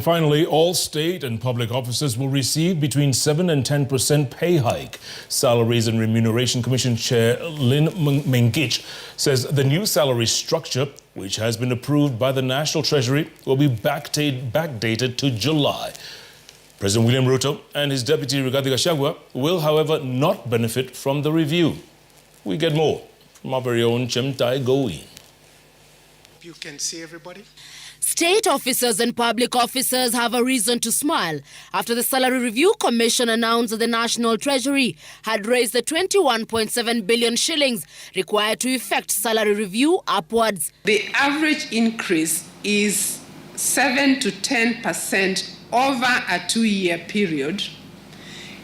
Finally, all state and public officers will receive between 7 and 10% pay hike. Salaries and Remuneration Commission Chair Mengich says the new salary structure, which has been approved by the National Treasury, will be backdated to July. President William Ruto and his Deputy Rigathi Gachagua will, however, not benefit from the review. We get more from our very own Chemtai Goi. You can see everybody. State officers and public officers have a reason to smile after the Salary Review Commission announced that the National Treasury had raised the 21.7 billion shillings required to effect salary review upwards. The average increase is 7 to 10% over a 2-year period,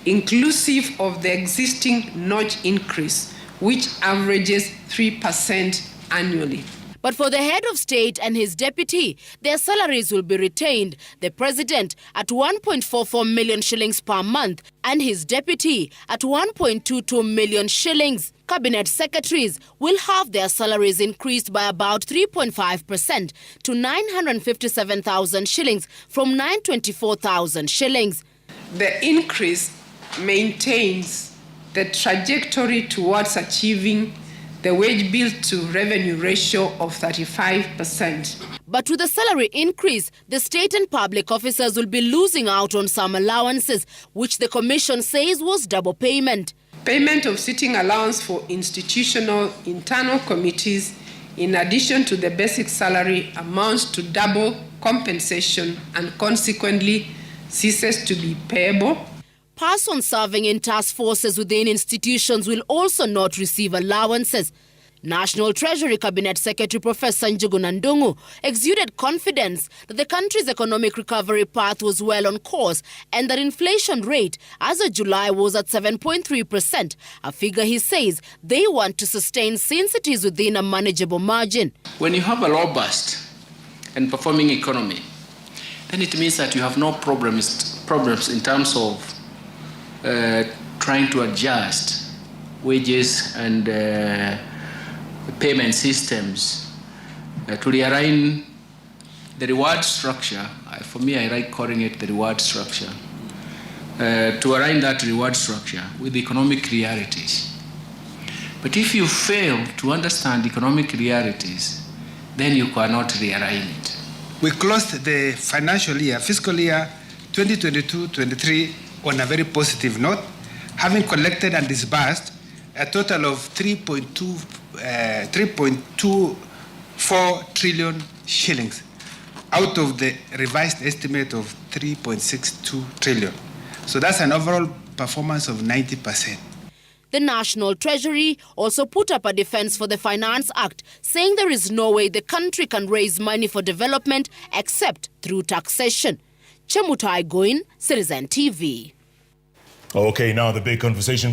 inclusive of the existing notch increase, which averages 3% annually. But for the head of state and his deputy, their salaries will be retained. The president at 1.44 million shillings per month and his deputy at 1.22 million shillings. Cabinet secretaries will have their salaries increased by about 3.5% to 957,000 shillings from 924,000 shillings. The increase maintains the trajectory towards achieving the wage bill to revenue ratio of 35%. But with the salary increase, the state and public officers will be losing out on some allowances, which the commission says was double payment. Payment of sitting allowance for institutional internal committees, in addition to the basic salary, amounts to double compensation and consequently ceases to be payable. Persons serving in task forces within institutions will also not receive allowances. National Treasury Cabinet Secretary Professor Njuguna Ndung'u exuded confidence that the country's economic recovery path was well on course and that inflation rate as of July was at 7.3%, a figure he says they want to sustain since it is within a manageable margin. When you have a robust and performing economy, then it means that you have no problems in terms of trying to adjust wages and payment systems to realign the reward structure. For me, I like calling it the reward structure. To align that reward structure with economic realities. But if you fail to understand economic realities, then you cannot realign it. We closed the financial year, fiscal year 2022-23 on a very positive note, having collected and disbursed a total of 3.24 trillion shillings out of the revised estimate of 3.62 trillion. So that's an overall performance of 90%. The National Treasury also put up a defense for the Finance Act, saying there is no way the country can raise money for development except through taxation. Chemutai Goin, Citizen TV. Okay, now the big conversation